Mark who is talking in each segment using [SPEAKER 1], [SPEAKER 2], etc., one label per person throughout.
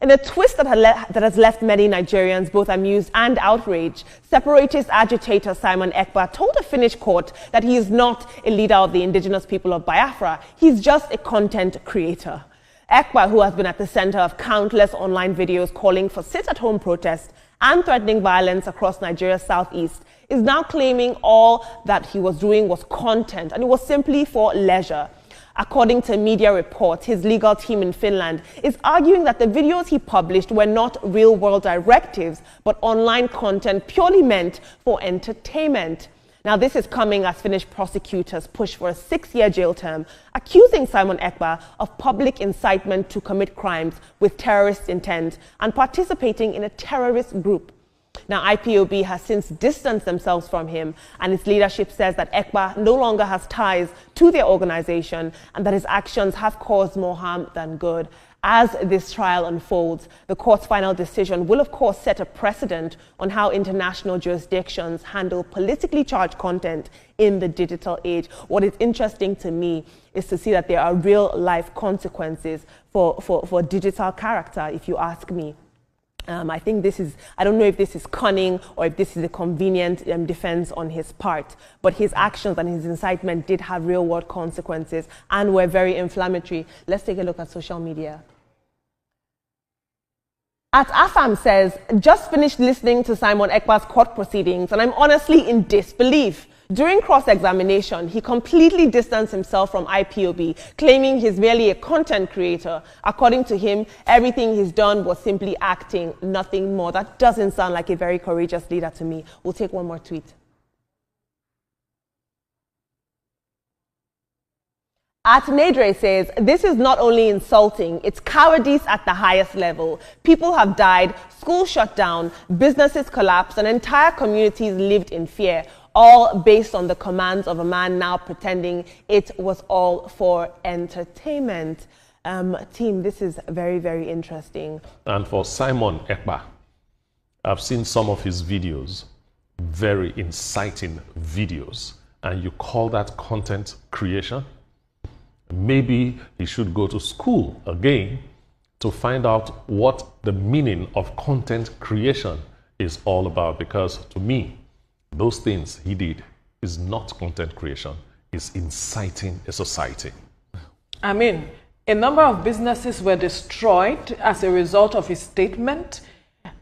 [SPEAKER 1] In a twist that has left many Nigerians both amused and outraged, separatist agitator Simon Ekpa told a Finnish court that he is not a leader of the indigenous people of Biafra. He's just a content creator. Ekpa, who has been at the center of countless online videos calling for sit-at-home protests and threatening violence across Nigeria's southeast, is now claiming all that he was doing was content and it was simply for leisure. According to media reports, his legal team in Finland is arguing that the videos he published were not real-world directives, but online content purely meant for entertainment. Now, this is coming as Finnish prosecutors push for a 6-year jail term, accusing Simon Ekpa of public incitement to commit crimes with terrorist intent and participating in a terrorist group. Now, IPOB has since distanced themselves from him, and its leadership says that Ekpa no longer has ties to their organization and that his actions have caused more harm than good. As this trial unfolds, the court's final decision will, of course, set a precedent on how international jurisdictions handle politically charged content in the digital age. What is interesting to me is to see that there are real-life consequences for digital character, if you ask me. I think I don't know if this is cunning or if this is a convenient defense on his part, but his actions and his incitement did have real-world consequences and were very inflammatory. Let's take a look at social media. At Afam says, just finished listening to Simon Ekpa's court proceedings and I'm honestly in disbelief. During cross-examination, he completely distanced himself from IPOB, claiming he's merely a content creator. According to him, everything he's done was simply acting, nothing more. That doesn't sound like a very courageous leader to me. We'll take one more tweet. At Nedre says, this is not only insulting, it's cowardice at the highest level. People have died, schools shut down, businesses collapsed, and entire communities lived in fear. All based on the commands of a man now pretending it was all for entertainment. Team, this is very, very interesting.
[SPEAKER 2] And for Simon Ekpa, I've seen some of his videos, very inciting videos, and you call that content creation? Maybe he should go to school again to find out what the meaning of content creation is all about, because to me, those things he did is not content creation, it's inciting a society.
[SPEAKER 3] I mean, a number of businesses were destroyed as a result of his statement.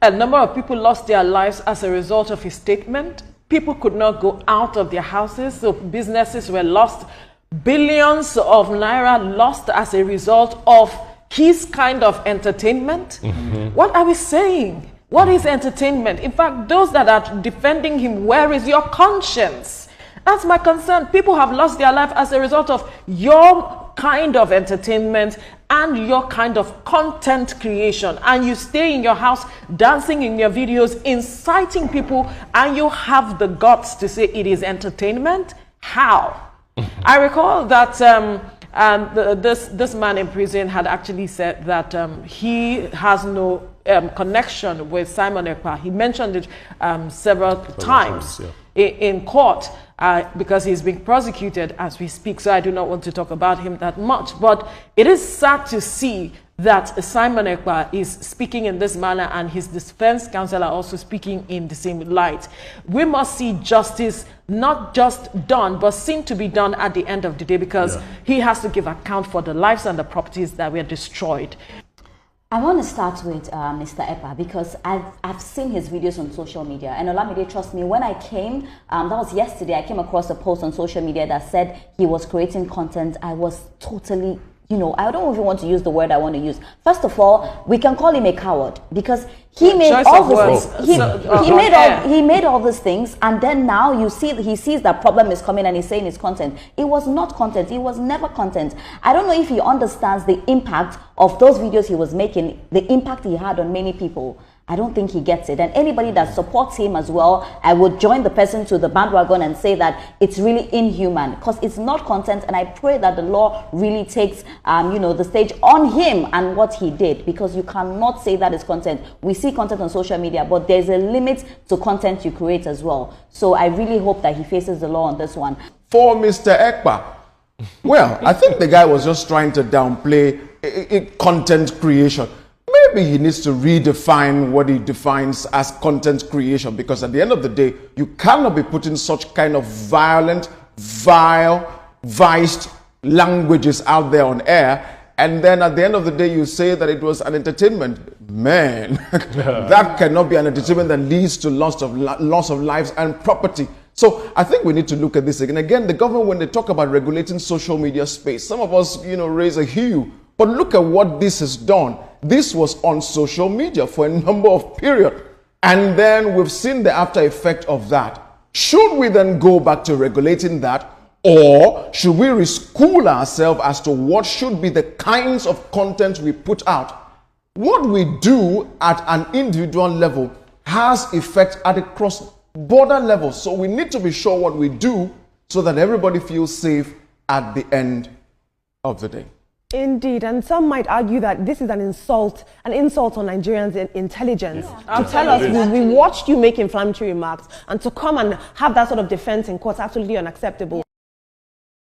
[SPEAKER 3] A number of people lost their lives as a result of his statement. People could not go out of their houses, so businesses were lost. Billions of naira lost as a result of his kind of entertainment. What are we saying? What is entertainment? In fact, those that are defending him, where is your conscience? That's my concern. People have lost their life as a result of your kind of entertainment and your kind of content creation. And you stay in your house, dancing in your videos, inciting people, and you have the guts to say it is entertainment? How? I recall that this man in prison had actually said that he has no connection with Simon Ekpa. He mentioned it several times in court because he's being prosecuted as we speak. So I do not want to talk about him that much. But it is sad to see that Simon Ekpa is speaking in this manner and his defense counsel are also speaking in the same light. We must see justice not just done, but seen to be done at the end of the day, because he has to give account for the lives and the properties that were destroyed.
[SPEAKER 4] I want to start with Mr. Ekpa because I've seen his videos on social media, and Olamide, trust me, when I came, that was yesterday, I came across a post on social media that said he was creating content. I was totally, I don't even want to use the word I want to use. First of all, we can call him a coward because he made all these things. He made all these things, and then now you see he sees that problem is coming and he's saying it's content. It was not content. It was never content. I don't know if he understands the impact of those videos he was making, the impact he had on many people. I don't think he gets it. And anybody that supports him as well, I would join the person to the bandwagon and say that it's really inhuman because it's not content. And I pray that the law really takes, the stage on him and what he did, because you cannot say that is content. We see content on social media, but there's a limit to content you create as well. So I really hope that he faces the law on this one.
[SPEAKER 5] For Mr. Ekpa, well, I think the guy was just trying to downplay content creation. maybe he needs to redefine what he defines as content creation, because at the end of the day, you cannot be putting such kind of violent, vile, viced languages out there on air, and then at the end of the day you say that it was an entertainment. Man, that cannot be an entertainment that leads to loss of lives and property. So I think we need to look at this again. Again, the government, when they talk about regulating social media space, some of us, raise a hue. But look at what this has done. This was on social media for a number of periods. And then we've seen the after effect of that. Should we then go back to regulating that? Or should we reschool ourselves as to what should be the kinds of content we put out? What we do at an individual level has effect at a cross-border level. So we need to be sure what we do so that everybody feels safe at the end of the day.
[SPEAKER 1] Indeed, and some might argue that this is an insult on Nigerians' intelligence. To tell us, we watched you make inflammatory remarks, and to come and have that sort of defense in court is absolutely unacceptable.